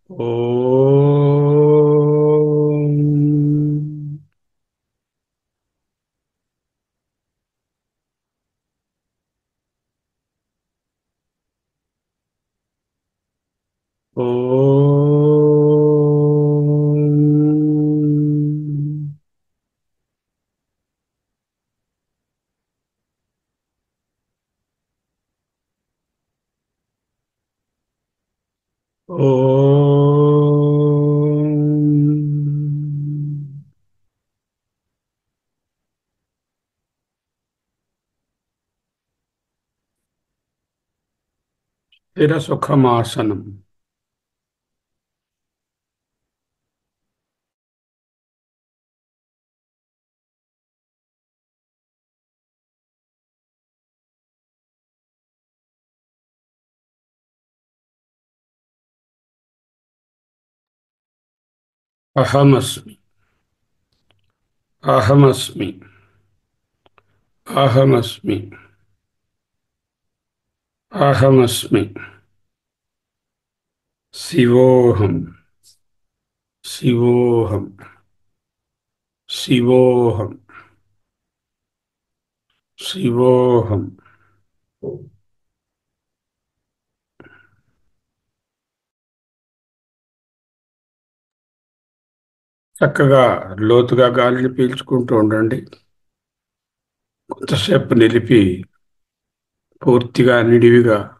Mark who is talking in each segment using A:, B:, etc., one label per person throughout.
A: ఓం ఓం ఓం స్థిర సుఖమాసనం. అహమస్మి. అహమస్మి. అహమస్మి. అహమస్మి. శివోహం. శివోహం. శివోహం. శివోహం. చక్కగా లోతుగా గాలిని పీల్చుకుంటూ ఉండండి. కొంతసేపు నిలిపి పూర్తిగా నిడివిగా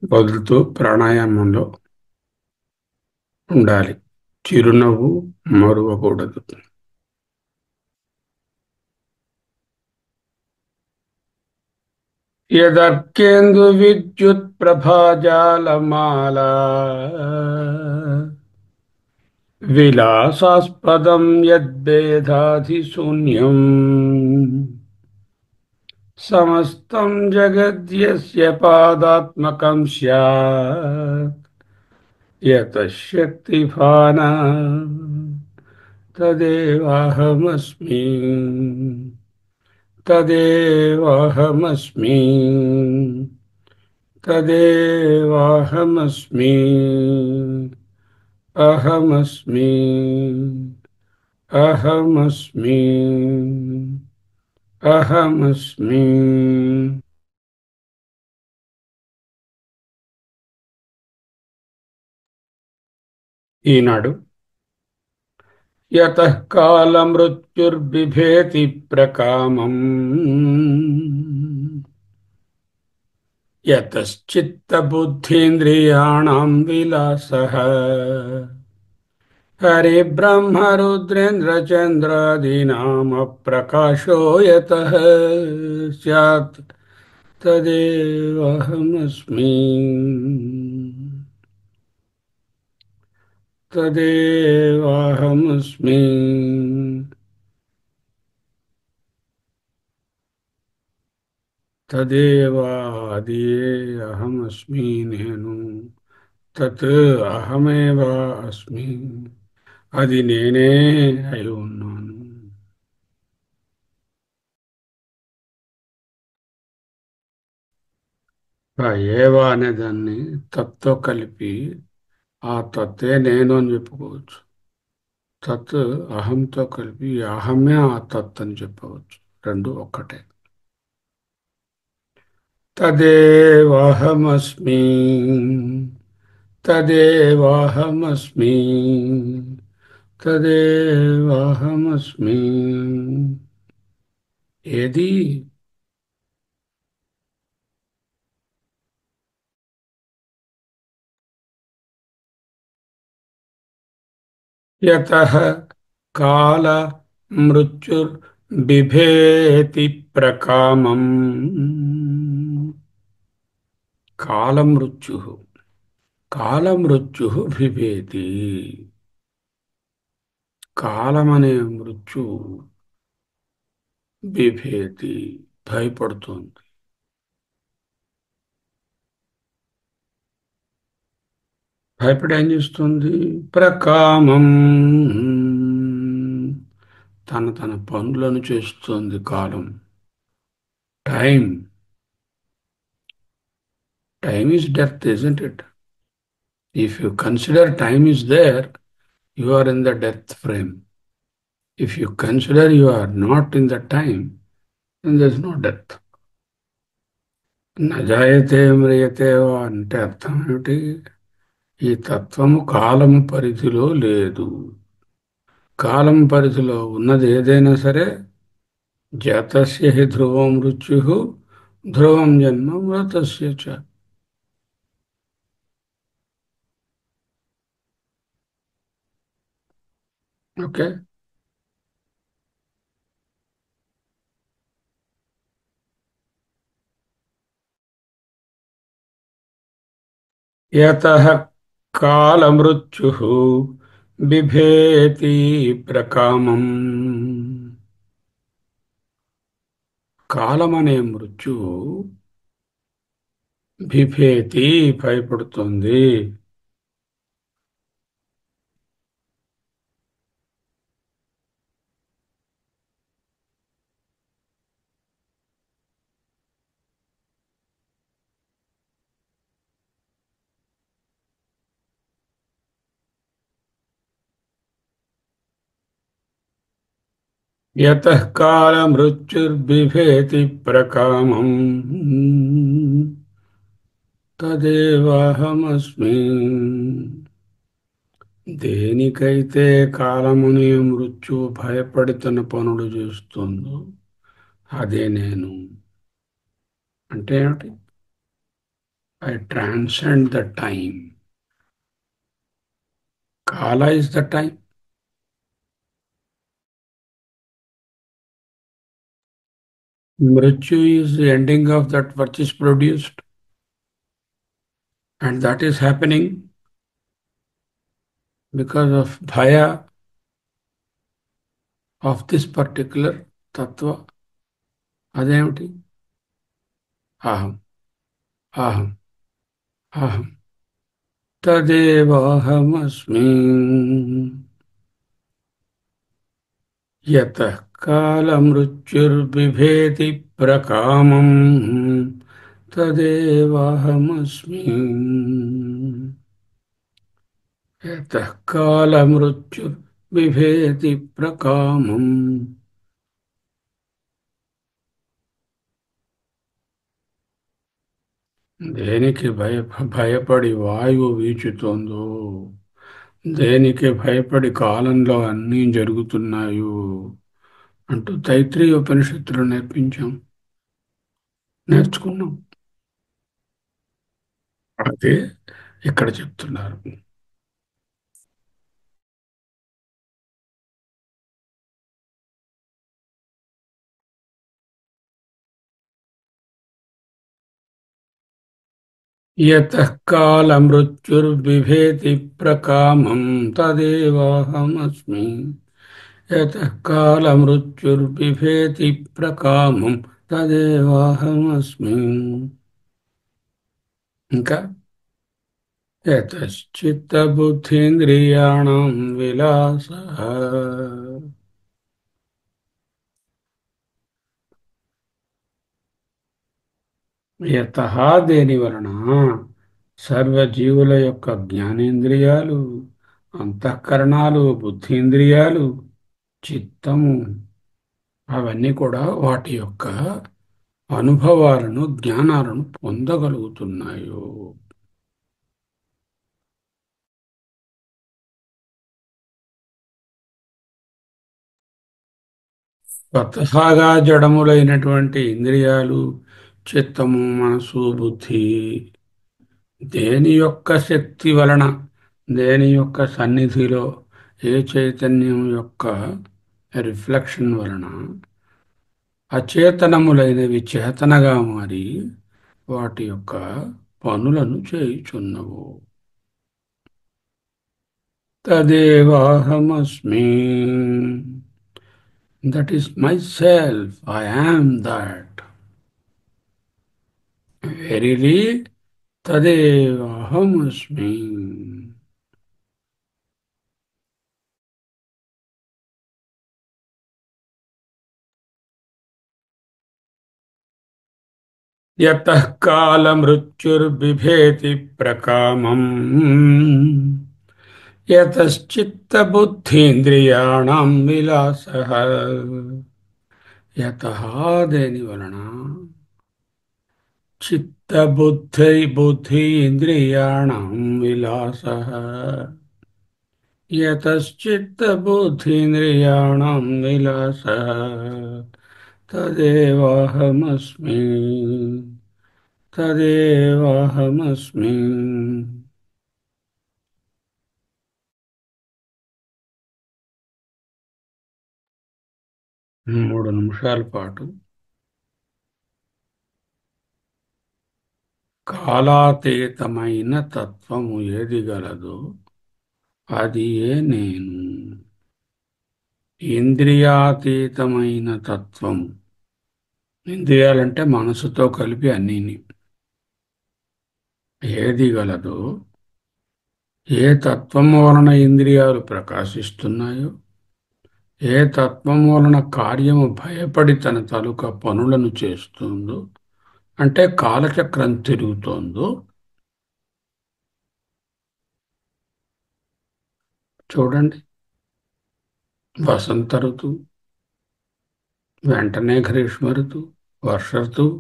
A: వదులుతూ ప్రాణాయామంలో ఉండాలి. చిరునవ్వు మరువకూడదు. యదర్కేందు విద్యుత్ ప్రభాజాలమాల విలాసాస్పదం యద్భేదాధిశూన్యం సమస్తం జగద్యస్య పాదాత్మకం స్యాత్ యతః శక్తిభానా తదేవాహమస్మి. తదేవాహమస్మి. తదేవాహమస్మి. అహమస్మి. అహమస్మి. అహమస్మి. ఈనాడు యతః కాలమృత్యుర్బిభేతి ప్రకామం యతశ్చిత్తబుద్ధీంద్రియాణం విలాసః హరిబ్రహ్మరుద్రేంద్రచంద్రాదీనాం అప్రకాశో యతః స్యాత్ తదేవహమస్మి. తదేవాహమస్మి. తదేవాది అహమస్మి. నేను తత్ అహమేవ అస్మి. అది నేనే అయి ఉన్నాను. ఆ ఏవ అనే దాన్ని తత్తో కలిపి ఆ తత్తే నేను అని చెప్పుకోవచ్చు. తత్ అహంతో కలిపి అహమే ఆ తత్ అని చెప్పవచ్చు. రెండు ఒక్కటే. తదేవాహమస్మి. తదేవాహమస్మి. తదేవాహమస్మి. ఏది యతః కాల మృత్యుర్ బిభేతి ప్రకామం. కాలమృత్యు. కాలమృత్యు బిభేతి. కాలమనే మృత్యు బిభేతి భయపడుతుంది. భయపడి ఏం చేస్తుంది? ప్రకామం. తన పనులను చేస్తుంది కాలం. Time. Time is death, isn't it? If you consider time is there, you are in the death frame. If you consider you are not in the time, then there is no death. నజాయతే మ్రియతే వా అంటే అర్థం ఏమిటి? ఈ తత్వము కాలము పరిధిలో లేదు. కాలం పరిధిలో ఉన్నది ఏదైనా సరే జాతస్య హి ధ్రువం మృత్యు ధ్రువం జన్మ మృతస్య చ. ఓకే. యతః కాలమృత్యుః బిభేతి ప్రకామం. కాలమనే మృత్యువు బిభేతి భయపడుతుంది. యతః కాలమృత్యుర్బిభేతి ప్రకామం తదేవాహమస్మి. దేనికైతే కాలముని మృత్యు భయపడి తన పనులు చేస్తుందో అదే నేను. అంటే ఏమిటి? I transcend the time. Kala is the time. Mrityu is the ending of that which is produced. And that is happening because of bhaya of this particular tattva. Ademti? Aham. Aham. Aham. Tadevaham asmi. Yatah kala mrityur bibheti prakamam. Tadevaham asmi. యతః కాలమృత్యు బిభేతి ప్రకామం. దేనికి భయపడి వాయువు వీచుతోందో, దేనికి భయపడి కాలంలో అన్నీ జరుగుతున్నాయో అంటూ తైత్రీయ ఉపనిషత్తులు నేర్చుకున్నాం. అదే ఇక్కడ చెప్తున్నారు. యతః కాలమృత్యుర్బిభేతి ప్రకామం తదేవాహమస్మి. యతః కాలమృత్యుర్బిభేతి ప్రకామం తదేవాహమస్మి. ఇంకా యతశ్చిత్తబుద్ధీంద్రియాణం విలాసః. యతః దేని వలన సర్వజీవుల యొక్క జ్ఞానేంద్రియాలు, అంతఃకరణాలు, బుద్ధీంద్రియాలు, చిత్తము అవన్నీ కూడా వాటి యొక్క అనుభవాలను, జ్ఞానాలను పొందగలుగుతున్నాయో. స్వతహాగా జడములైనటువంటి ఇంద్రియాలు, చిత్తము, మనసు, బుద్ధి దేని యొక్క శక్తి వలన, దేని యొక్క సన్నిధిలో, ఏ చైతన్యం యొక్క రిఫ్లెక్షన్ వలన అచేతనములైనవి చేతనగా మారి వాటి యొక్క పనులను చేయుచున్నవు. తదేవాహమస్మి. That is my self. I am that. Verily తదేవాహమస్మి. యతః కాలమృత్యుర్బిభేతి ప్రకామం యతశ్చిత్తబుద్ధీంద్రియాణం విలాసః. యతః దేని వలన చిత్తబుద్ధి ఇంద్రియాణం విలాసః. యతశ్చిత్తబుద్ధీంద్రియాణం విలాసః తదేవాహమస్మి. తదేవాహమస్మి. 3 నిమిషాల పాటు కాలాతీతమైన తత్వము ఏది గలదో అది ఏ నేను. ఇంద్రియాతీతమైన తత్వం, ఇంద్రియాలంటే మనసుతో కలిపి అన్నీని, ఏది గలదో, ఏ తత్వం వలన ఇంద్రియాలు ప్రకాశిస్తున్నాయో, ఏ తత్వం వలన కార్యము భయపడి తన తాలూకా పనులను చేస్తుందో, అంటే కాలచక్రం తిరుగుతోందో. చూడండి, వసంత ఋతువు, వెంటనే గ్రీష్మ ఋతువు, వర్ష ఋతువు,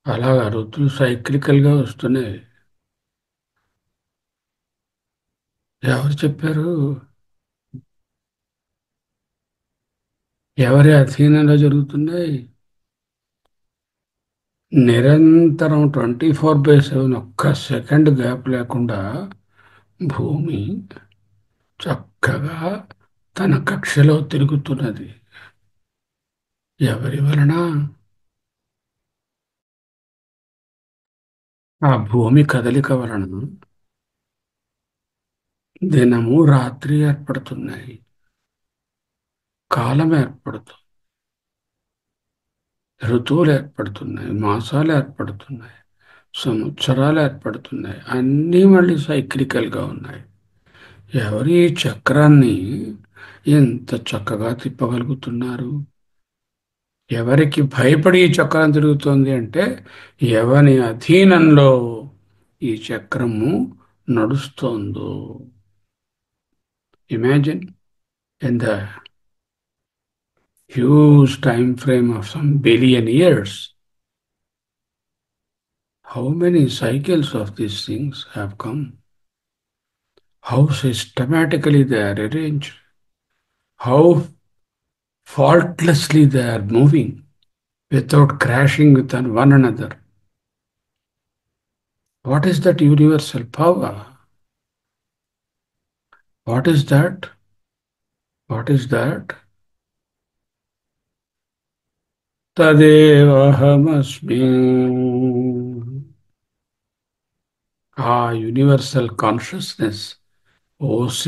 A: అలాగా ఋతువులు సైక్లికల్గా వస్తున్నాయి. ఎవరు చెప్పారు? ఎవరి అధీనంలో జరుగుతున్నాయి? నిరంతరం 24/7 ఒక్క సెకండ్ గ్యాప్ లేకుండా భూమి చక్కగా తన కక్షలో తిరుగుతున్నది. ఎవరి వలన? ఆ భూమి కదలిక వలన దినము రాత్రి ఏర్పడుతున్నాయి, కాలం ఏర్పడుతుంది, ఋతువులు ఏర్పడుతున్నాయి, మాసాలు ఏర్పడుతున్నాయి, సంవత్సరాలు ఏర్పడుతున్నాయి. అన్నీ మళ్ళీ సైక్లికల్గా ఉన్నాయి. ఎవరు ఈ చక్రాన్ని ఎంత చక్కగా తిప్పగలుగుతున్నారు? ఎవరికి భయపడి ఈ చక్రం తిరుగుతోంది అంటే ఎవని అధీనంలో ఈ చక్రము నడుస్తోందో. Imagine in the huge time frame of some billion years how many cycles of these things have come, how systematically they are arranged, how faultlessly they are moving without crashing with one another. What is that universal power? What is that? What is that? Tadevahamasmi. Universal consciousness, OC,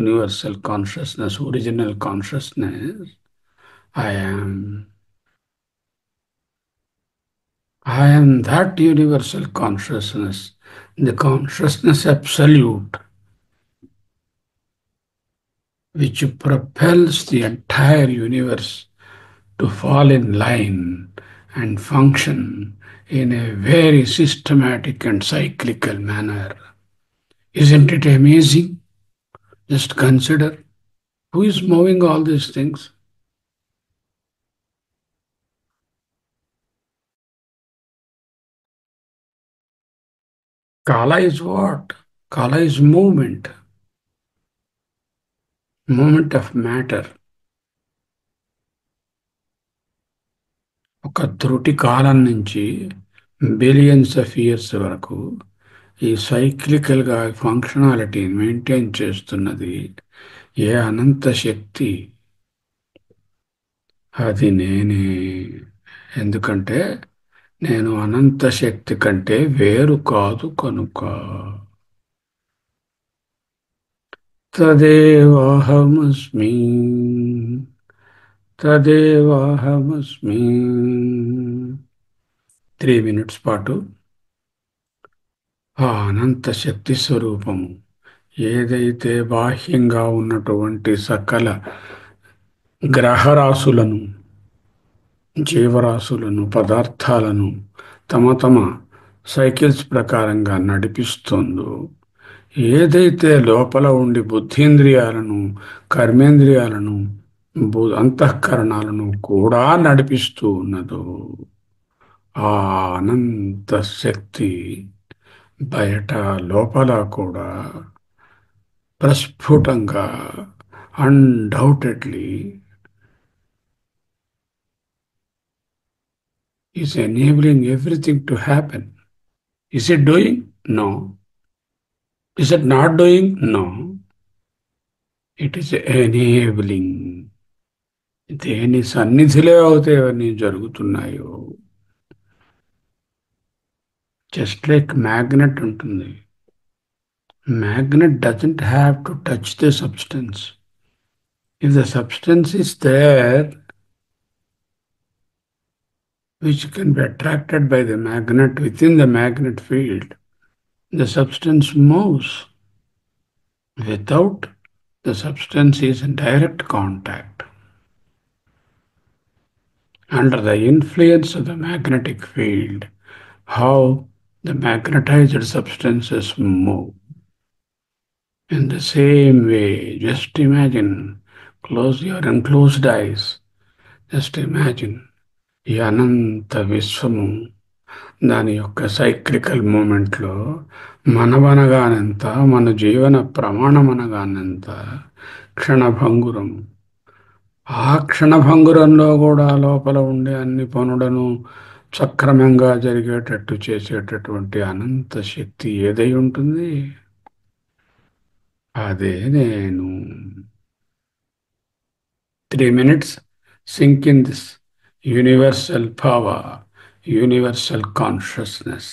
A: universal consciousness, original consciousness. I am. I am that universal consciousness, the consciousness absolute, which propels the entire universe to fall in line and function in a very systematic and cyclical manner. Isn't it amazing? Just consider who is moving all these things. Kala is what? Kala is movement. Movement of matter. ఒక త్రుటి కాలం నుంచి billions of years వరకు ఈ సైక్లికల్గా ఫంక్షనాలిటీని maintain చేస్తున్నది ఏ అనంత శక్తి, అది నేనే. ఎందుకంటే నేను అనంత శక్తి కంటే వేరు కాదు కనుక. తదేవాహమస్మి. తదేవాహమస్మి. 3 minutes పాటు ఆ అనంత శక్తి స్వరూపము ఏదైతే బాహ్యంగా ఉన్నటువంటి సకల గ్రహరాశులను జీవరాశులను, పదార్థాలను తమ తమ సైకిల్స్ ప్రకారంగా నడిపిస్తుందో, ఏదైతే లోపల ఉండి బుద్ధీంద్రియాలను, కర్మేంద్రియాలను, అంతఃకరణాలను కూడా నడిపిస్తూ ఉన్నదో, ఆ అనంత శక్తి బయట లోపల కూడా ప్రస్ఫుటంగా undoubtedly is enabling everything to happen. Is it doing? No. Is it not doing? No. It is enabling. దేని సన్నిధిలో అయితే అవన్నీ జరుగుతున్నాయో, జస్ట్ లైక్ మ్యాగ్నెట్ ఉంటుంది. Magnet doesn't have to touch the substance. If the substance is there, which can be attracted by the magnet within the magnet field, the substance moves. Without, the substance is in direct contact. Under the influence of the magnetic field, how the magnetized substances move. In the same way, just imagine, close your unclosed eyes, just imagine ఈ అనంత విశ్వము దాని యొక్క cyclical మూమెంట్లో మనమనగానంత, మన జీవన ప్రమాణమనగానంత క్షణభంగురం. ఆ క్షణభంగురంలో కూడా లోపల ఉండే అన్ని పనులను సక్రమంగా జరిగేటట్టు చేసేటటువంటి అనంత శక్తి ఏదై ఉంటుంది, అదే నేను. 3 minutes, sink in this universal power, universal consciousness.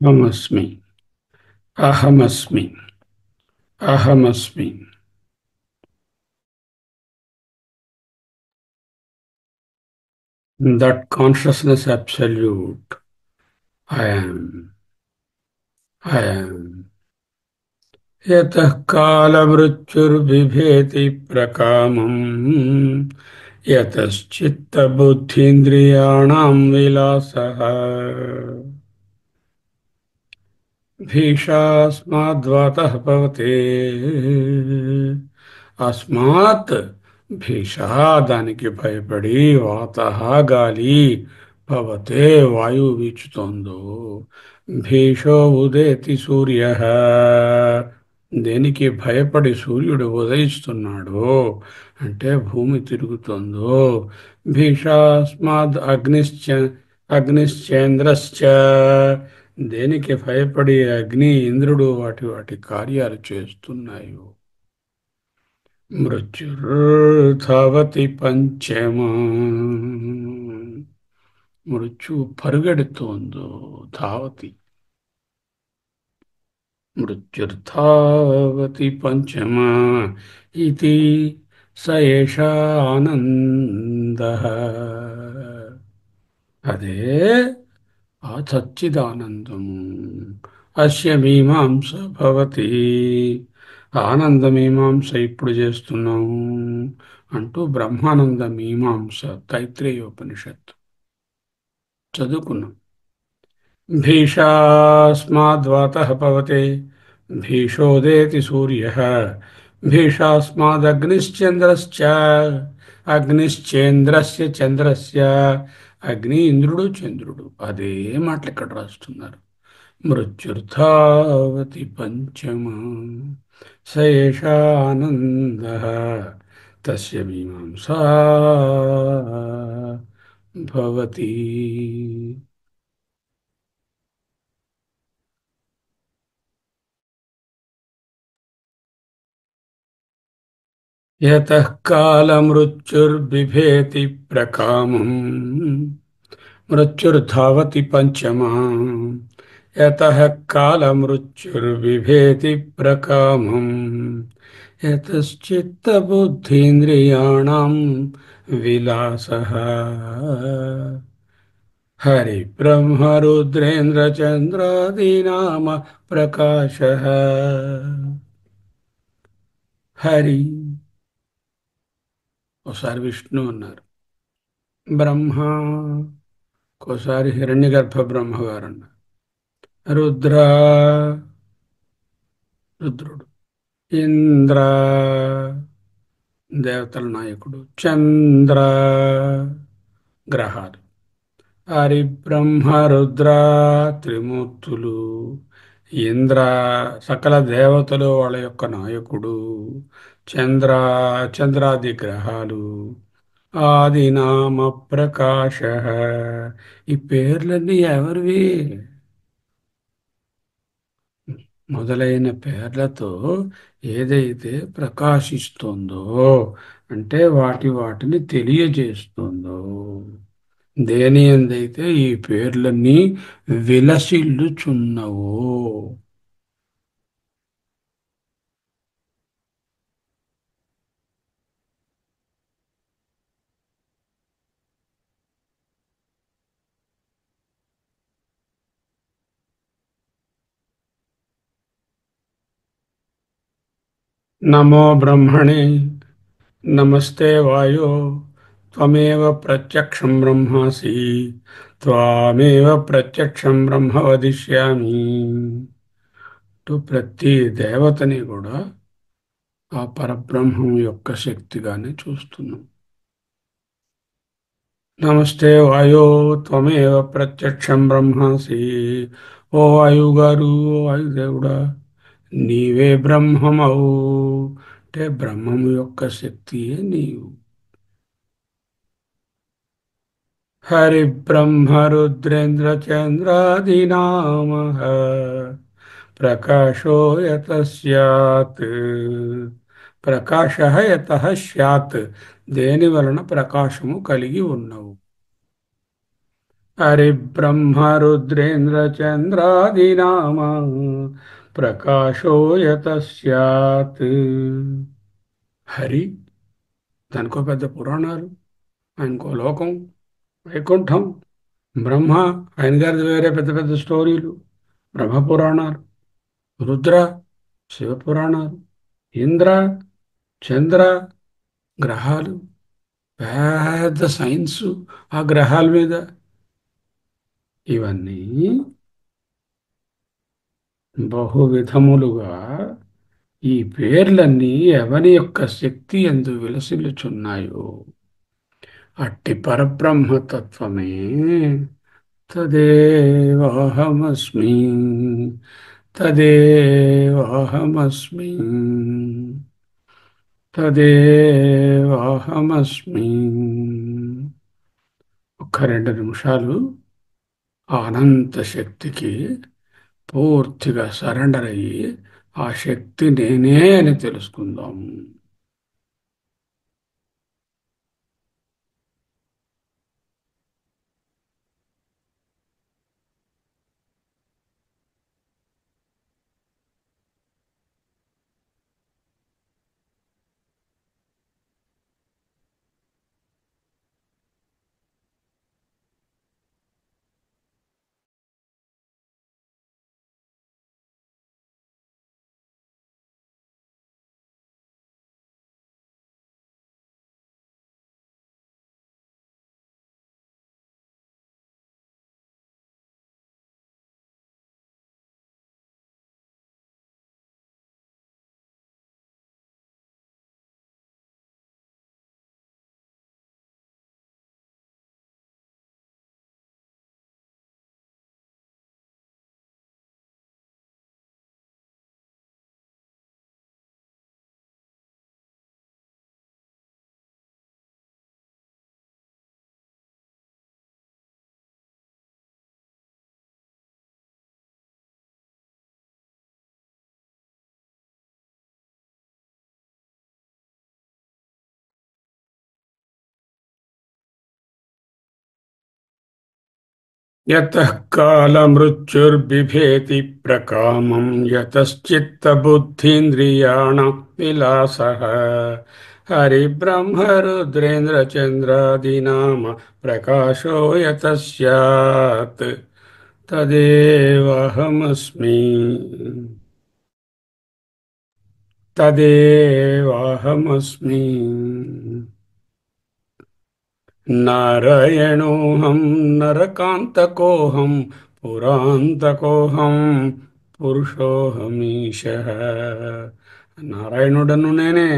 A: Ahamasmi, ahamasmi, ahamasmi. That consciousness absolute, I am, I am. यतः कालमृत्युर्बिभेति प्रकामम् यतश्चित्तबुद्धीन्द्रियाणां विलासः भीषास्माद्वातः पवते అస్మాత్ భీష దానికి భయపడి వాతః గాలి పవతే వాయువు వీచుతోందో భీషో ఉదేతి సూర్య దేనికి భయపడి సూర్యుడు ఉదయిస్తున్నాడో అంటే భూమి తిరుగుతుందో భీషాస్మాద్ అగ్నిశ్చేంద్రశ్చ దేనికి భయపడి అగ్ని ఇంద్రుడు వాటి వాటి కార్యాలు చేస్తున్నాయో మృత్యుర్ధావతి పంచమ మృత్యు పరుగెడుతోందో ధావతి మృత్యుర్ధావతి పంచమ ఇది స ఏష ఆనంద అదే ఆ సచ్చిదానందము అస్య మీమాంస భవతి ఆనందమీమాంస ఇప్పుడు చేస్తున్నాము అంటూ బ్రహ్మానంద మీమాంస తైత్రేయోపనిషత్తు చదువుకున్నాం. భీషాస్మాద్వాతః పవతే భీషోదేతి సూర్యః భీషాస్మాదగ్నిశ్చంద్రశ్చ అగ్నిశ్చేంద్రస్య చంద్రస్య అగ్ని ఇంద్రుడు చంద్రుడు అదే మాటలు ఇక్కడ రాస్తున్నారు. మృత్యుర్ధావతి పంచమ స ఏష ఆనందః తస్య మీమాంసా భవతి. యతః కాలమృత్యుర్బిభేతి ప్రకామం మృత్యుర్ధావతి పంచమా యతః కాలమృత్యుర్బిభేతి ప్రకామం యతశ్చిత్తబుద్ధీంద్రియాణం విలాసః హరి బ్రహ్మ రుద్రేంద్ర చంద్రాదీనామ ప్రకాశః హరి ఒకసారి విష్ణు అన్నారు, బ్రహ్మ ఒకసారి హిరణ్యగర్భ బ్రహ్మగారు అన్నారు, రుద్ర రుద్రుడు, ఇంద్ర దేవతల నాయకుడు, చంద్ర గ్రహాలు, హరి బ్రహ్మ రుద్ర త్రిమూర్తులు, ఇంద్ర సకల దేవతలు వాళ్ళ యొక్క నాయకుడు, చంద్ర చంద్రాది గ్రహాలు, ఆదినామ ప్రకాశ ఈ పేర్లన్నీ ఎవరివి? మొదలైన పేర్లతో ఏదైతే ప్రకాశిస్తుందో అంటే వాటిని తెలియజేస్తుందో దేని ఎందైతే ఈ పేర్లన్నీ విలసిల్లుచున్నవో నమో బ్రహ్మణే నమస్తే వాయో త్వమేవ ప్రత్యక్షం బ్రహ్మాసి త్వామేవ ప్రత్యక్షం బ్రహ్మ వదిష్యామి. ప్రతి దేవతని కూడా ఆ పరబ్రహ్మం యొక్క శక్తిగానే చూస్తున్నాం. నమస్తే వాయో త్వమేవ ప్రత్యక్షం బ్రహ్మాసి, ఓ వాయువు గారు, ఓ వాయుదేవుడా నీవే బ్రహ్మమవు అంటే బ్రహ్మము యొక్క శక్తియే నీవు. హరి బ్రహ్మ రుద్రేంద్ర చంద్రాదీనామ ప్రకాశో యత స్యాత్ ప్రకాశ యత స్యాత్ దేని వలన ప్రకాశము కలిగి ఉన్నవు. హరి బ్రహ్మ రుద్రేంద్ర చంద్రాదీనామ ప్రకాశో యత స్యాత్. హరి దానికో పెద్ద పురాణాలు, ఆయనకో లోకం వైకుంఠం, బ్రహ్మ ఆయన గారిది వేరే పెద్ద పెద్ద స్టోరీలు బ్రహ్మ పురాణాలు, రుద్ర శివపురాణాలు, ఇంద్ర, చంద్ర, గ్రహాలు, పెద్ద సైన్సు ఆ గ్రహాల మీద. ఇవన్నీ బహువిధములుగా ఈ పేర్లన్నీ ఎవని యొక్క శక్తి ఎందు విలసిల్లుచున్నాయో అట్టి పరబ్రహ్మతత్వమే తదేవాహమస్మి, తదేవాహమస్మి, తదేవాహమస్మి. ఒక్క 2 నిమిషాలు ఆ అనంత శక్తికి పూర్తిగా సరెండర్ అయ్యి ఆ శక్తి నేనే అని తెలుసుకుందాం. యతః కాలమృత్యుర్బిభేతి ప్రకామం యతశ్చిత్తబుద్ధీంద్రియాణం విలాసః హరిబ్రహ్మరుద్రేంద్రచంద్రాదీనామ ప్రకాశో యతః స్యాత్ తదేవాహమస్మి, తదేవాహమస్మి. నారాయణోహం నరకాంతకోహం పురాంతకోహం పురుషోహమీశ. నారాయణుడను నేనే,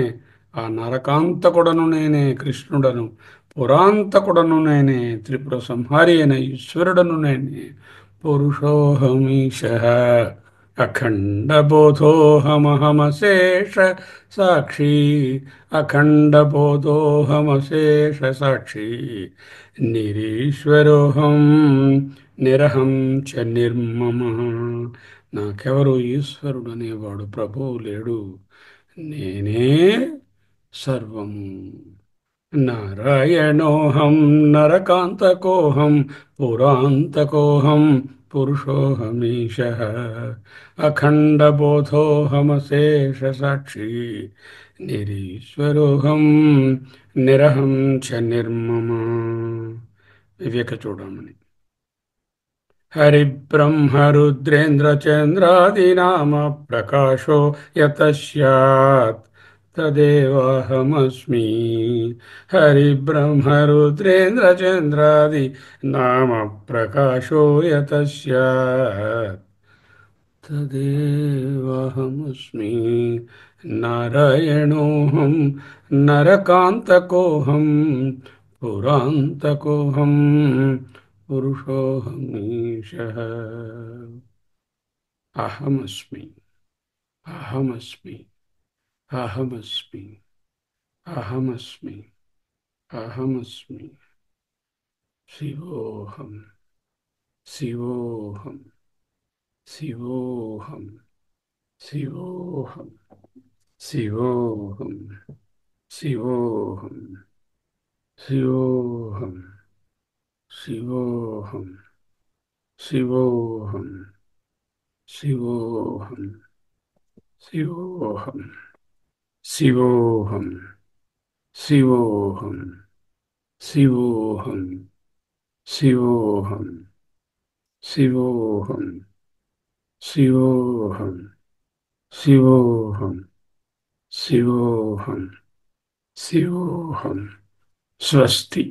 A: ఆ నరకాంతకుడను నేనే కృష్ణుడను, పురాంతకుడను నేనే త్రిపుర సంహారి అయిన ఈశ్వరుడను నేనే పురుషోహమీశ. అఖండబోధోహమహమశేష సాక్షి, అఖండబోధోహమశేష సాక్షి, నిరీశ్వరోహం నిరహం చ నిర్మమ. నాకెవరు ఈశ్వరుడు అనేవాడు ప్రభువు లేడు, నేనే సర్వము. నారాయణోహం నరకాంతకోహం పురాంతకోహం పురుషోహమీశ. అఖండబోధోహమశేష సాక్షి, నిరీశ్వరోహం నిరహం చ నిర్మమ. వివేక చూడమని. హరిబ్రహ్మరుద్రేంద్రచంద్రాదీనామ ప్రకాశో యతః స్యాత్ తదేవాహమస్మి. హరిబ్రహ్మరుద్రేంద్రచంద్రాది నామ ప్రకాశో యతః స్యాత్ తదేవాహమస్మి. నారాయణోహం నరకాంతకోహం పురాంతకోహం పురుషోహమీశః. అహమస్మి, అహమస్మి, అహమస్మి, అహమస్మి, అహమస్మి. శివోహం, శివోహం, శివోహం, శివోహం, శివోహం, శివోహం, శివోహం, శివోహం, శివోహం, శివోహం, శివోహం, శివోహం, శివోహం, శివోహం, శివోహం, శివోహం, శివోహం, శివోహం శివోహం శివోహం స్వస్తి.